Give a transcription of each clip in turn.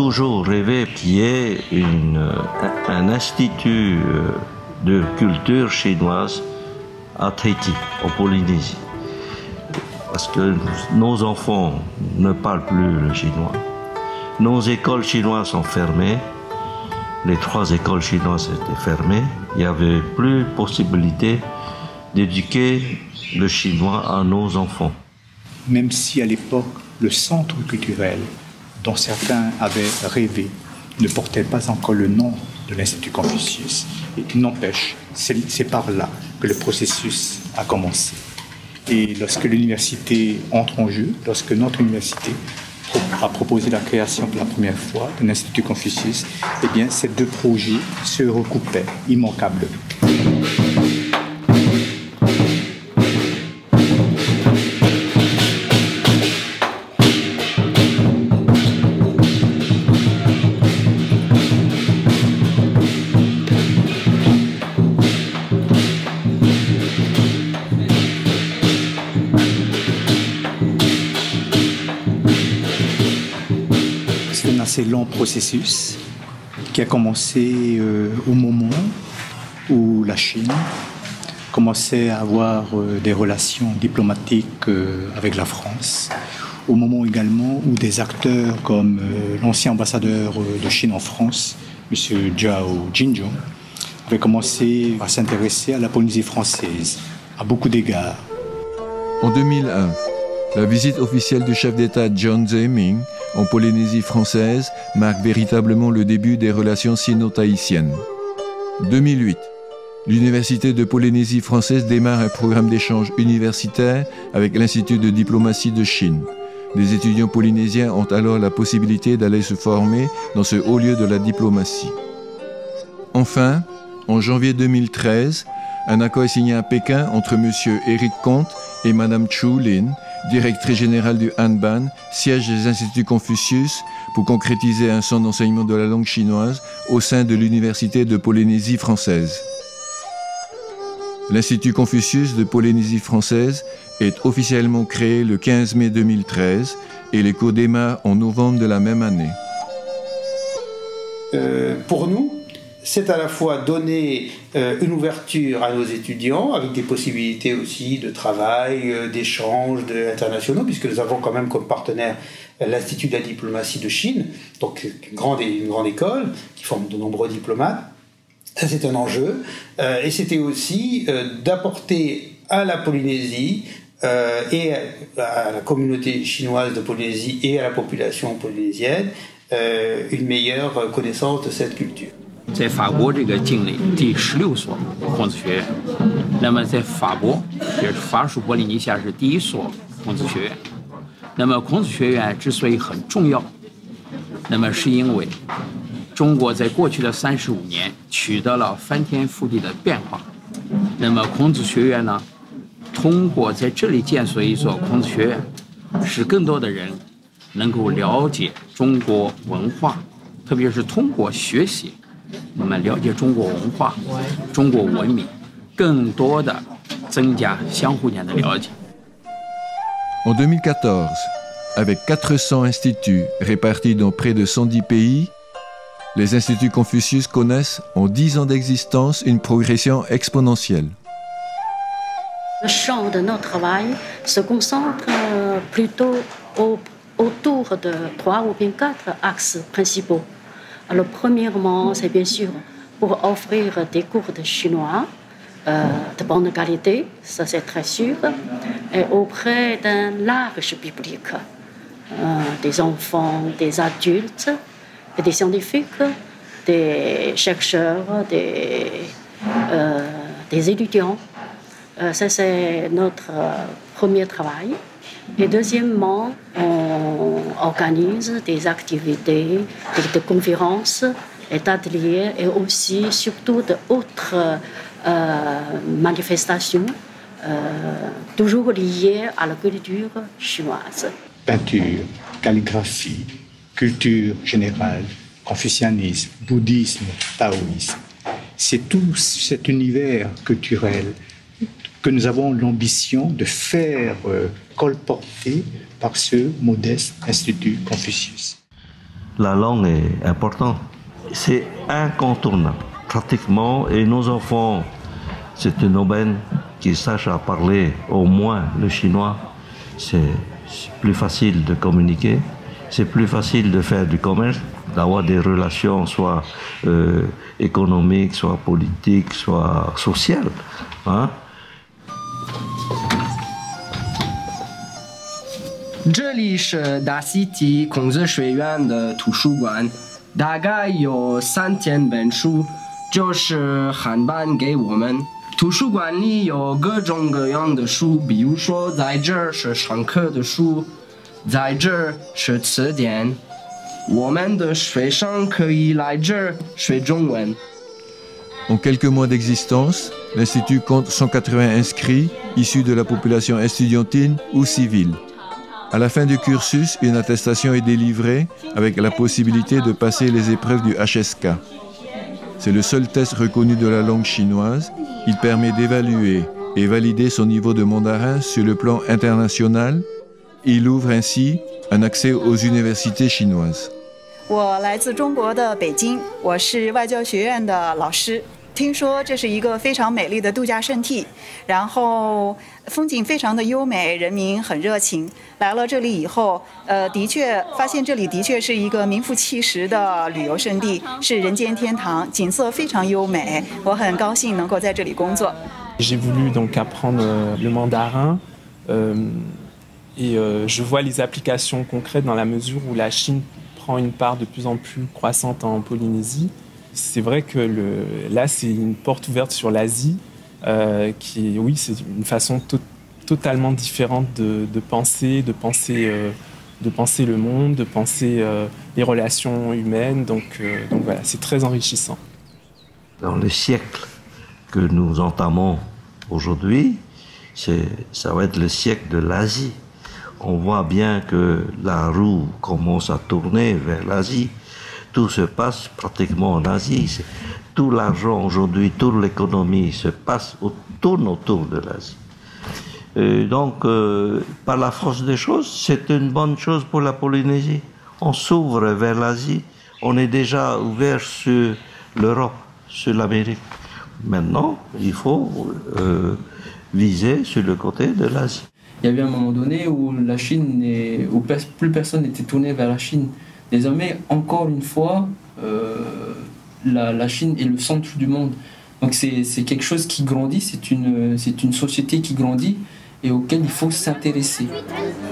toujours rêvé qu'il y ait un institut de culture chinoise à Tahiti, en Polynésie. Parce que nos enfants ne parlent plus le chinois. Nos écoles chinoises sont fermées. Les 3 écoles chinoises étaient fermées. Il n'y avait plus possibilité d'éduquer le chinois à nos enfants. Même si à l'époque, le centre culturel dont certains avaient rêvé ne portait pas encore le nom de l'Institut Confucius, il n'empêche, c'est par là que le processus a commencé. Et lorsque l'université entre en jeu, lorsque notre université a proposé la création pour la première fois de l'Institut Confucius, eh bien, ces 2 projets se recoupaient immanquablement. C'est un assez long processus qui a commencé au moment où la Chine commençait à avoir des relations diplomatiques avec la France, au moment également où des acteurs comme l'ancien ambassadeur de Chine en France, M. Zhao Jinzhong, avaient commencé à s'intéresser à la Polynésie française, à beaucoup d'égards. En 2001, la visite officielle du chef d'État Jiang Zemin en Polynésie française marque véritablement le début des relations sino-tahitiennes. 2008, l'Université de Polynésie française démarre un programme d'échange universitaire avec l'Institut de diplomatie de Chine. Des étudiants polynésiens ont alors la possibilité d'aller se former dans ce haut lieu de la diplomatie. Enfin, en janvier 2013, un accord est signé à Pékin entre M. Éric Comte et Mme Chu Lin, directrice générale du Hanban, siège des Instituts Confucius, pour concrétiser un centre d'enseignement de la langue chinoise au sein de l'Université de Polynésie française. L'Institut Confucius de Polynésie française est officiellement créé le 15 mai 2013 et les cours démarrent en novembre de la même année. Pour nous, c'est à la fois donner une ouverture à nos étudiants, avec des possibilités aussi de travail, d'échanges internationaux, puisque nous avons quand même comme partenaire l'Institut de la diplomatie de Chine, donc une grande école qui forme de nombreux diplomates. Ça, c'est un enjeu. Et c'était aussi d'apporter à la Polynésie et à la communauté chinoise de Polynésie et à la population polynésienne une meilleure connaissance de cette culture. 在法国这个境内第16所孔子学院，那么在法国，也是法属波利尼西亚是第1所孔子学院。那么孔子学院之所以很重要，那么是因为中国在过去的35年取得了翻天覆地的变化。那么孔子学院呢，通过在这里建设一所孔子学院，使更多的人能够了解中国文化，特别是通过学习。 我们了解中国文化、中国文明，更多的增加相互间的了解。En 2014, avec 400 instituts répartis dans près de 110 pays, les instituts Confucius connaissent en 10 ans d'existence une progression exponentielle. Le champ de notre travail se concentre plutôt autour de 3 ou bien 4 axes principaux. Alors, premièrement, c'est bien sûr pour offrir des cours de chinois de bonne qualité, ça c'est très sûr, et auprès d'un large public, des enfants, des adultes, des scientifiques, des chercheurs, des étudiants. Ça c'est notre premier travail. Et deuxièmement, on organise des activités, des conférences, des ateliers et aussi surtout d'autres manifestations, toujours liées à la culture chinoise. Peinture, calligraphie, culture générale, confucianisme, bouddhisme, taoïsme. C'est tout cet univers culturel que nous avons l'ambition de faire colporter par ce modeste Institut Confucius. la langue est importante. C'est incontournable, pratiquement, et nos enfants, c'est une aubaine qu'ils sachent à parler au moins le chinois. C'est plus facile de communiquer, c'est plus facile de faire du commerce, d'avoir des relations soit économiques, soit politiques, soit sociales. Hein? 这里是大溪地孔子学院的图书馆，大概有3000本书，就是韩版给我们。图书馆里有各种各样的书，比如说在这儿是上课的书，在这儿是词典。我们的学生可以来这儿学中文。En quelques mois d'existence, l'Institut compte 180 inscrits issus de la population estudiantine ou civile. À la fin du cursus, une attestation est délivrée avec la possibilité de passer les épreuves du HSK. C'est le seul test reconnu de la langue chinoise. Il permet d'évaluer et valider son niveau de mandarin sur le plan international. Il ouvre ainsi un accès aux universités chinoises. 我来自中国的北京，我是外交学院的老师。听说这是一个非常美丽的度假胜地，然后风景非常的优美，人民很热情。来了这里以后，的确发现这里的确是一个名副其实的旅游胜地，是人间天堂，景色非常优美。我很高兴能够在这里工作。J'ai voulu donc apprendre le mandarin et je vois les applications concrètes dans la mesure où la Chine prend une part de plus en plus croissante en Polynésie. C'est vrai que là, c'est une porte ouverte sur l'Asie, qui, oui, c'est une façon totalement différente de penser le monde, de penser les relations humaines. Donc voilà, c'est très enrichissant. Dans le siècle que nous entamons aujourd'hui, ça va être le siècle de l'Asie. On voit bien que la roue commence à tourner vers l'Asie. Tout se passe pratiquement en Asie. Tout l'argent aujourd'hui, toute l'économie tourne autour de l'Asie. Donc, par la force des choses, c'est une bonne chose pour la Polynésie. On s'ouvre vers l'Asie. On est déjà ouvert sur l'Europe, sur l'Amérique. Maintenant, il faut viser sur le côté de l'Asie. Il y avait un moment donné où la Chine, où plus personne n'était tourné vers la Chine. Désormais, encore une fois, la Chine est le centre du monde. Donc c'est quelque chose qui grandit, c'est une société qui grandit et auquel il faut s'intéresser.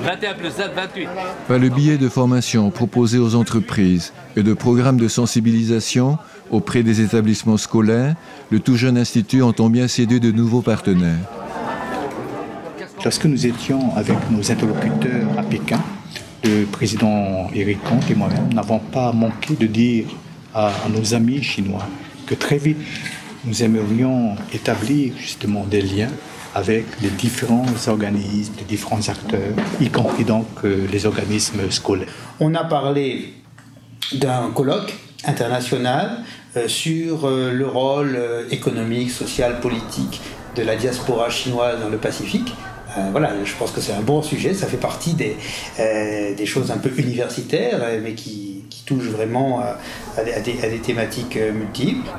21 plus 7, 28. Par le biais de formations proposées aux entreprises et de programmes de sensibilisation auprès des établissements scolaires, le tout jeune institut entend bien séduire de nouveaux partenaires. Lorsque nous étions avec nos interlocuteurs à Pékin, le président Éric Comte et moi-même n'avons pas manqué de dire à nos amis chinois que très vite, nous aimerions établir justement des liens avec les différents organismes, les différents acteurs, y compris donc les organismes scolaires. On a parlé d'un colloque international sur le rôle économique, social, politique de la diaspora chinoise dans le Pacifique. Voilà, je pense que c'est un bon sujet, ça fait partie des choses un peu universitaires, mais qui touchent vraiment à des thématiques multiples.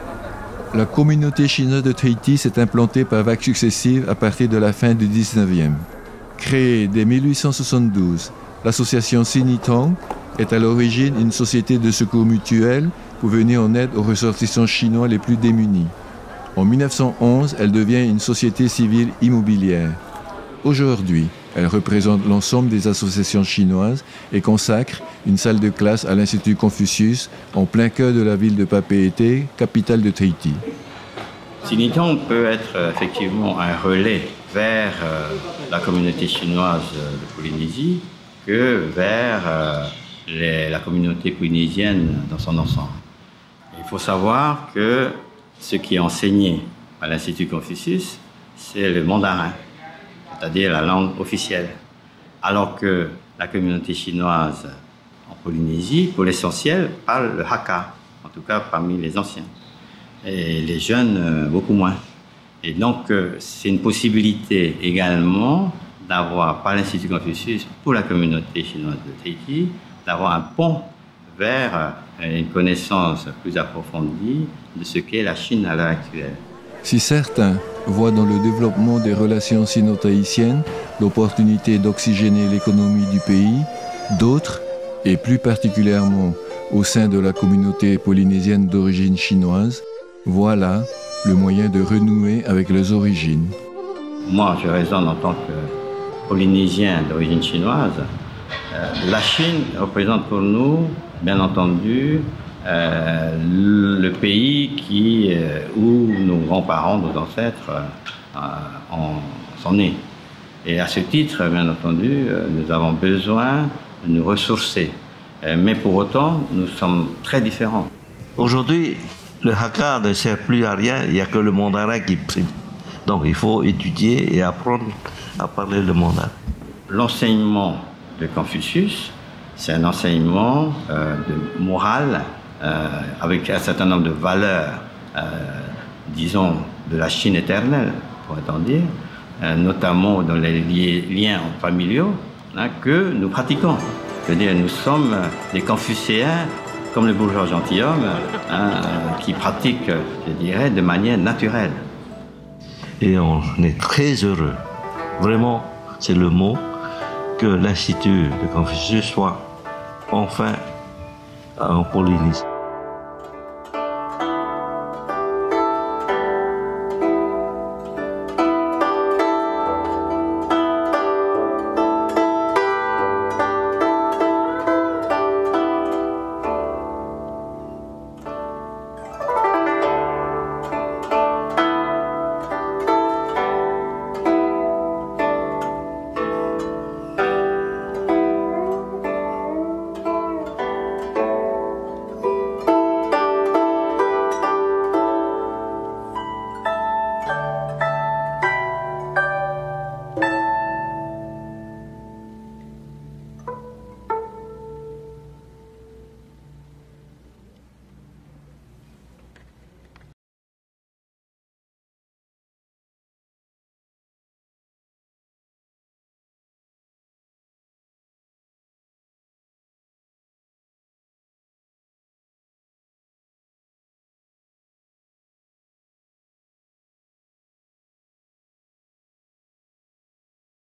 La communauté chinoise de Tahiti s'est implantée par vagues successives à partir de la fin du 19e. Créée dès 1872, l'association Sinitong est à l'origine une société de secours mutuel pour venir en aide aux ressortissants chinois les plus démunis. En 1911, elle devient une société civile immobilière. Aujourd'hui, elle représente l'ensemble des associations chinoises et consacre une salle de classe à l'Institut Confucius en plein cœur de la ville de Papeete, capitale de Tahiti. Sinitong peut être effectivement un relais vers la communauté chinoise de Polynésie que vers la communauté polynésienne dans son ensemble. Il faut savoir que ce qui est enseigné à l'Institut Confucius, c'est le mandarin, c'est-à-dire la langue officielle. Alors que la communauté chinoise en Polynésie, pour l'essentiel, parle le Hakka, en tout cas parmi les anciens. Et les jeunes, beaucoup moins. Et donc, c'est une possibilité également d'avoir, par l'Institut Confucius, pour la communauté chinoise de Tahiti, d'avoir un pont vers une connaissance plus approfondie de ce qu'est la Chine à l'heure actuelle. Si certains voient dans le développement des relations sino-tahitiennes l'opportunité d'oxygéner l'économie du pays, d'autres, et plus particulièrement au sein de la communauté polynésienne d'origine chinoise, voient là le moyen de renouer avec leurs origines. Moi, je raisonne en tant que polynésien d'origine chinoise. La Chine représente pour nous, bien entendu, le pays où nos grands-parents, nos ancêtres sont nés. Et à ce titre, bien entendu, nous avons besoin de nous ressourcer. Mais pour autant, nous sommes très différents. Aujourd'hui, le Hakka ne sert plus à rien, il n'y a que le mandarin qui prime. Donc il faut étudier et apprendre à parler le mandarin. L'enseignement de Confucius, c'est un enseignement de morale, avec un certain nombre de valeurs, disons, de la Chine éternelle, pourrait-on dire, notamment dans les liens familiaux, que nous pratiquons. Je veux dire, nous sommes des Confucéens, comme le bourgeois gentilhomme, qui pratiquent, je dirais, de manière naturelle. Et on est très heureux, vraiment, c'est le mot, que l'Institut de Confucius soit enfin en Polynésie.